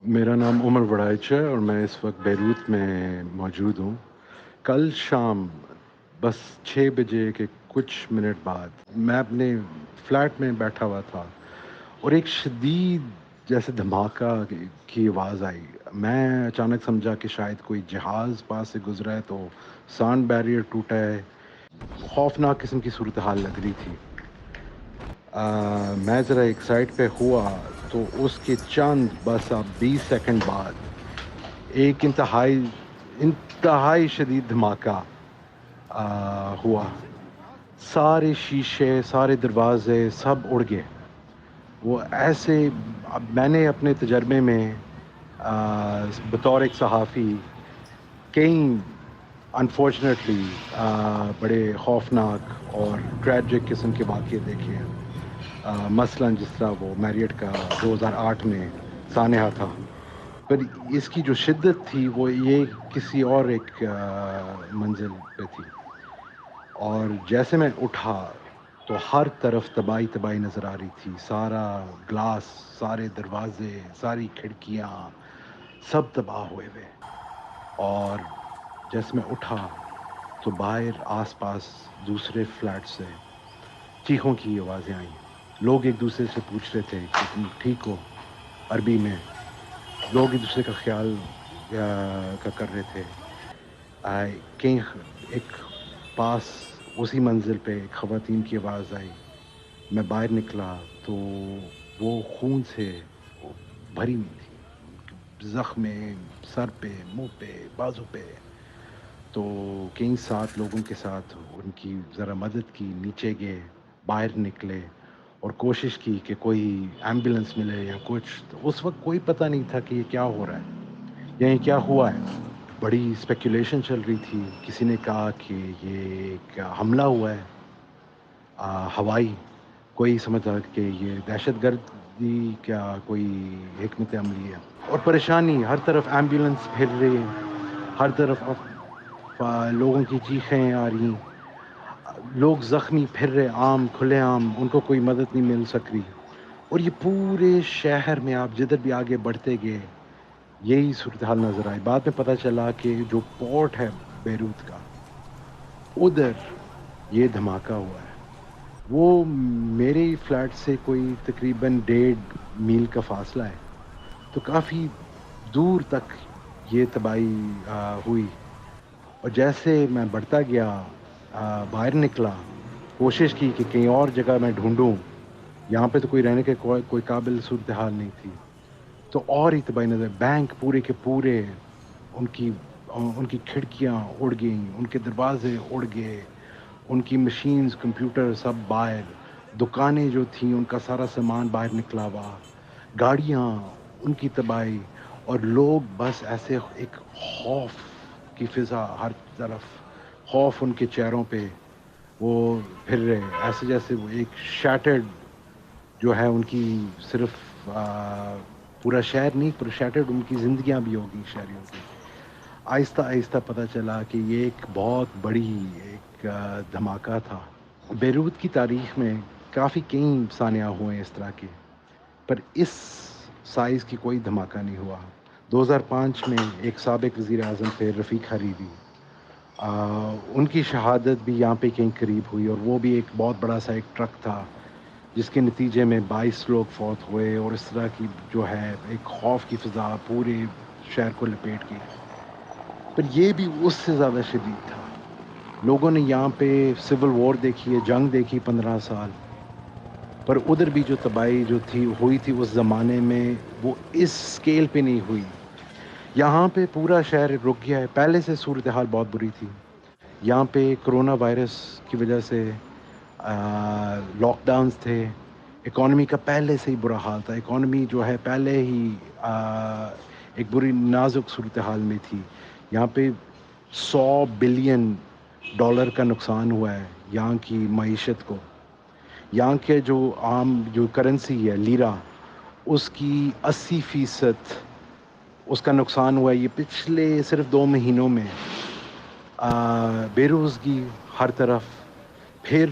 میرا نام عمر وڑائچ ہے اور میں اس وقت بیروت میں موجود ہوں۔ کل شام بس 6 بجے کے کچھ منٹ بعد میں اپنے فلیٹ میں بیٹھا ہوا تھا اور ایک شدید جیسے دھماکہ کی آواز آئی۔ میں اچانک سمجھا کہ شاید کوئی جہاز پاس سے گزرا ہے تو ساؤنڈ بیریئر ٹوٹا ہے۔ خوفناک قسم کی صورتحال لگ رہی تھی۔ میں ذرا ایک سائٹ پہ ہوا تو اس کے چند بس اب 20 سیکنڈ بعد ایک انتہائی شدید دھماکہ ہوا۔ سارے شیشے، سارے دروازے سب اڑ گئے۔ وہ ایسے، اب میں نے اپنے تجربے میں بطور ایک صحافی کئی انفارچونیٹلی بڑے خوفناک اور ٹریجک قسم کے واقعے دیکھے ہیں۔ مثلاً جس طرح وہ میریٹ کا 2008 میں سانحہ تھا، پر اس کی جو شدت تھی وہ یہ کسی اور ایک منزل پہ تھی۔ اور جیسے میں اٹھا تو ہر طرف تباہی تباہی نظر آ رہی تھی۔ سارا گلاس، سارے دروازے، ساری کھڑکیاں سب تباہ ہوئے ہوئے۔ اور جیسے میں اٹھا تو باہر آس پاس دوسرے فلیٹ سے چیخوں کی آوازیں آئیں۔ لوگ ایک دوسرے سے پوچھ رہے تھے کہ تم ٹھیک ہو، عربی میں۔ لوگ ایک دوسرے کا خیال کر رہے تھے۔ کہیں ایک پاس اسی منزل پہ ایک خواتین کی آواز آئی۔ میں باہر نکلا تو وہ خون سے بھری ہوئی تھی، زخمیں سر پہ، منہ پہ، بازو پہ۔ تو کئی 7 لوگوں کے ساتھ ان کی ذرا مدد کی، نیچے گئے، باہر نکلے اور کوشش کی کہ کوئی ایمبولینس ملے یا کچھ۔ تو اس وقت کوئی پتہ نہیں تھا کہ یہ کیا ہو رہا ہے یا یہ کیا ہوا ہے۔ بڑی اسپیکولیشن چل رہی تھی۔ کسی نے کہا کہ یہ ایک حملہ ہوا ہے ہوائی، کوئی سمجھا کہ یہ دہشت گردی کیا کوئی حکمت عملی ہے۔ اور پریشانی ہر طرف، ایمبولینس پھر رہی، ہر طرف لوگوں کی چیخیں آ رہی، لوگ زخمی پھر رہے عام کھلے عام، ان کو کوئی مدد نہیں مل سک رہی۔ اور یہ پورے شہر میں آپ جدھر بھی آگے بڑھتے گئے یہی صورتحال نظر آئی۔ بعد میں پتہ چلا کہ جو پورٹ ہے بیروت کا، ادھر یہ دھماکہ ہوا ہے۔ وہ میرے فلیٹ سے کوئی تقریباً 1.5 میل کا فاصلہ ہے، تو کافی دور تک یہ تباہی ہوئی۔ اور جیسے میں بڑھتا گیا، باہر نکلا، کوشش کی کہ کہیں اور جگہ میں ڈھونڈوں، یہاں پہ تو کوئی رہنے کے کوئی قابل صورتحال نہیں تھی۔ تو اور ہی تباہی نظر، بینک پورے کے پورے، ان کی کھڑکیاں اڑ گئیں، ان کے دروازے اڑ گئے، ان کی مشینز، کمپیوٹر سب باہر، دکانیں جو تھیں ان کا سارا سامان باہر نکلا ہوا، گاڑیاں، ان کی تباہی۔ اور لوگ بس ایسے ایک خوف کی فضا، ہر طرف خوف ان کے چہروں پہ، وہ پھر رہے ایسے جیسے وہ ایک شیٹرڈ جو ہے ان کی، صرف پورا شہر نہیں، پر شیٹرڈ ان کی زندگیاں بھی ہوگی شہریوں کی۔ آہستہ آہستہ پتہ چلا کہ یہ ایک بہت بڑی ایک دھماکہ تھا۔ بیروت کی تاریخ میں کافی کئی سانحہ ہوئے ہیں اس طرح کے، پر اس سائز کی کوئی دھماکہ نہیں ہوا۔ 2005 میں ایک سابق وزیر اعظم تھے رفیق حریری، ان کی شہادت بھی یہاں پہ کہیں قریب ہوئی، اور وہ بھی ایک بہت بڑا سا ایک ٹرک تھا جس کے نتیجے میں 22 لوگ فوت ہوئے، اور اس طرح کی جو ہے ایک خوف کی فضا پورے شہر کو لپیٹ گئی۔ پر یہ بھی اس سے زیادہ شدید تھا۔ لوگوں نے یہاں پہ سول وار دیکھی ہے، جنگ دیکھی 15 سال، پر ادھر بھی جو تباہی جو تھی ہوئی تھی اس زمانے میں، وہ اس سکیل پہ نہیں ہوئی۔ یہاں پہ پورا شہر رک گیا ہے۔ پہلے سے صورتحال بہت بری تھی یہاں پہ، کرونا وائرس کی وجہ سے لاک ڈاؤنز تھے، اکانومی کا پہلے سے ہی برا حال تھا، اکانومی جو ہے پہلے ہی ایک بری نازک صورتحال میں تھی۔ یہاں پہ $100 بلین کا نقصان ہوا ہے یہاں کی معیشت کو۔ یہاں کے جو عام جو کرنسی ہے لیرا، اس کی 80% اس کا نقصان ہوا ہے یہ پچھلے صرف 2 مہینوں میں۔ بے روزگی ہر طرف، پھر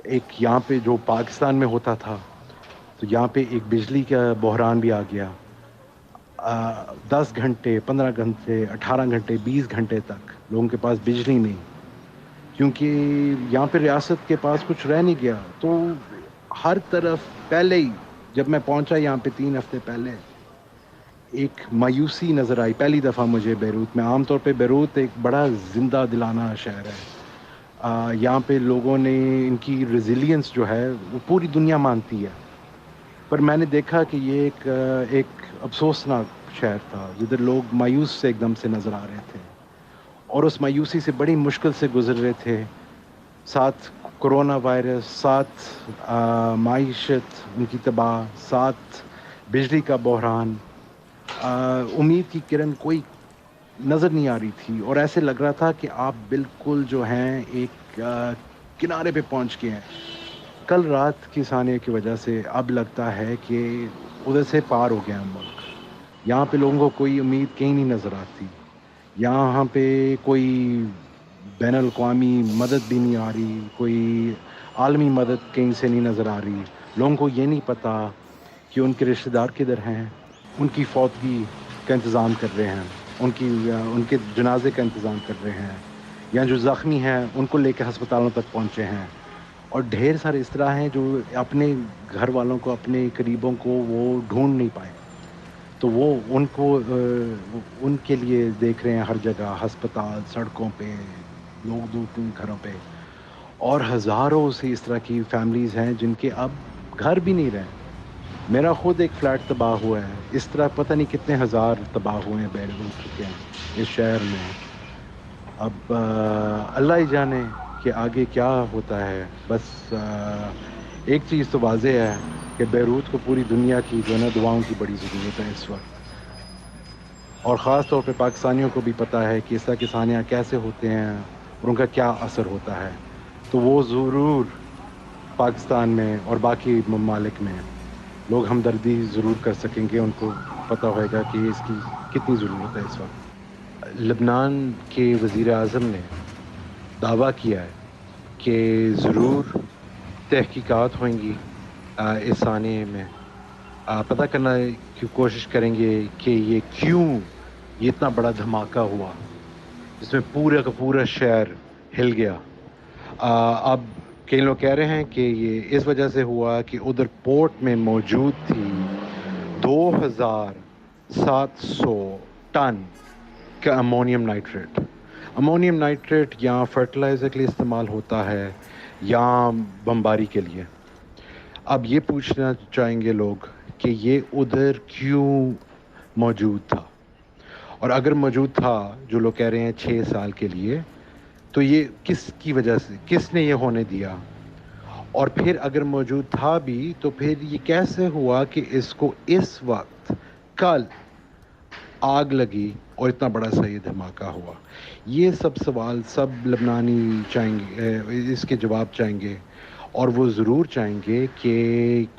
ایک یہاں پہ جو پاکستان میں ہوتا تھا تو یہاں پہ ایک بجلی کا بحران بھی آ گیا۔ 10 گھنٹے 15 گھنٹے 18 گھنٹے 20 گھنٹے تک لوگوں کے پاس بجلی نہیں، کیونکہ یہاں پہ ریاست کے پاس کچھ رہ نہیں گیا. تو ہر طرف پہلے ہی جب میں پہنچا یہاں پہ 3 ہفتے پہلے ایک مایوسی نظر آئی پہلی دفعہ مجھے بیروت میں. عام طور پہ بیروت ایک بڑا زندہ دلانہ شہر ہے. یہاں پہ لوگوں نے ان کی ریزیلینس جو ہے وہ پوری دنیا مانتی ہے، پر میں نے دیکھا کہ یہ ایک افسوسناک شہر تھا جدھر لوگ مایوس سے ایک دم سے نظر آ رہے تھے اور اس مایوسی سے بڑی مشکل سے گزر رہے تھے. ساتھ کرونا وائرس، ساتھ معیشت ان کی تباہ، ساتھ بجلی کا بحران. امید کی کرن کوئی نظر نہیں آ رہی تھی اور ایسے لگ رہا تھا کہ آپ بالکل جو ہیں ایک کنارے پہ پہنچ گئے ہیں. کل رات کی سانے کی وجہ سے اب لگتا ہے کہ ادھر سے پار ہو گیا ملک. یہاں پہ لوگوں کو کوئی امید کہیں نہیں نظر آتی. یہاں پہ کوئی بین الاقوامی مدد بھی نہیں آ رہی، کوئی عالمی مدد کہیں سے نہیں نظر آ رہی. لوگوں کو یہ نہیں پتہ کہ ان کے رشتہ دار کدھر ہیں، ان کی فوتگی کا انتظام کر رہے ہیں، ان کے جنازے کا انتظام کر رہے ہیں، یا جو زخمی ہیں ان کو لے کے ہسپتالوں تک پہنچے ہیں. اور ڈھیر سارے اس طرح ہیں جو اپنے گھر والوں کو، اپنے قریبوں کو وہ ڈھونڈ نہیں پائے. تو وہ ان کو ان کے لیے دیکھ رہے ہیں ہر جگہ، ہسپتال، سڑکوں پہ، لوگ دور گھروں پہ. اور ہزاروں سے اس طرح کی فیملیز ہیں جن کے اب گھر بھی نہیں رہے. میرا خود ایک فلیٹ تباہ ہوا ہے. اس طرح پتہ نہیں کتنے ہزار تباہ ہوئے ہیں، بیرون ہو چکے ہیں اس شہر میں. اب اللہ ہی جانے کہ آگے کیا ہوتا ہے. بس ایک چیز تو واضح ہے کہ بیروت کو پوری دنیا کی جو ہے نا دعاؤں کی بڑی ضرورت ہے اس وقت، اور خاص طور پہ پاکستانیوں کو بھی پتہ ہے کہ اس طرح کے سانحہ کیسے ہوتے ہیں اور ان کا کیا اثر ہوتا ہے. تو وہ ضرور پاکستان میں اور باقی ممالک میں لوگ ہمدردی ضرور کر سکیں گے. ان کو پتہ ہوئے گا کہ اس کی کتنی ضرورت ہے اس وقت. لبنان کے وزیر اعظم نے دعویٰ کیا ہے کہ ضرور تحقیقات ہوئیں گی اس سانحے میں. پتہ کرنا کی کوشش کریں گے کہ یہ اتنا بڑا دھماکہ ہوا جس میں پورا کا پورا شہر ہل گیا. اب کئی لوگ کہہ رہے ہیں کہ یہ اس وجہ سے ہوا کہ ادھر پورٹ میں موجود تھی 2700 ٹن کا امونیم نائٹریٹ. امونیم نائٹریٹ یا فرٹیلائزر کے لیے استعمال ہوتا ہے یا بمباری کے لیے. اب یہ پوچھنا چاہیں گے لوگ کہ یہ ادھر کیوں موجود تھا، اور اگر موجود تھا جو لوگ کہہ رہے ہیں 6 سال کے لیے، تو یہ کس کی وجہ سے، کس نے یہ ہونے دیا؟ اور پھر اگر موجود تھا بھی تو پھر یہ کیسے ہوا کہ اس کو اس وقت کل آگ لگی اور اتنا بڑا سا یہ دھماکہ ہوا؟ یہ سب سوال سب لبنانی چاہیں گے، اس کے جواب چاہیں گے، اور وہ ضرور چاہیں گے کہ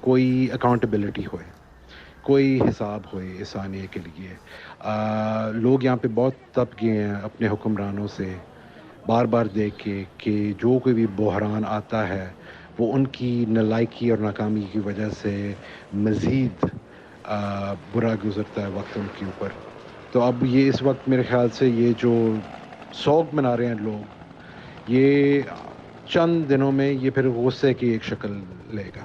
کوئی اکاؤنٹیبلٹی ہوئے، کوئی حساب ہوئے اس سانحے کے لیے. لوگ یہاں پہ بہت تپ گئے ہیں اپنے حکمرانوں سے، بار بار دیکھ کے کہ جو کوئی بھی بحران آتا ہے وہ ان کی نالائکی اور ناکامی کی وجہ سے مزید برا گزرتا ہے وقت ان کے اوپر. تو اب یہ اس وقت میرے خیال سے یہ جو سوگ منا رہے ہیں لوگ، یہ چند دنوں میں یہ پھر غصے کی ایک شکل لے گا.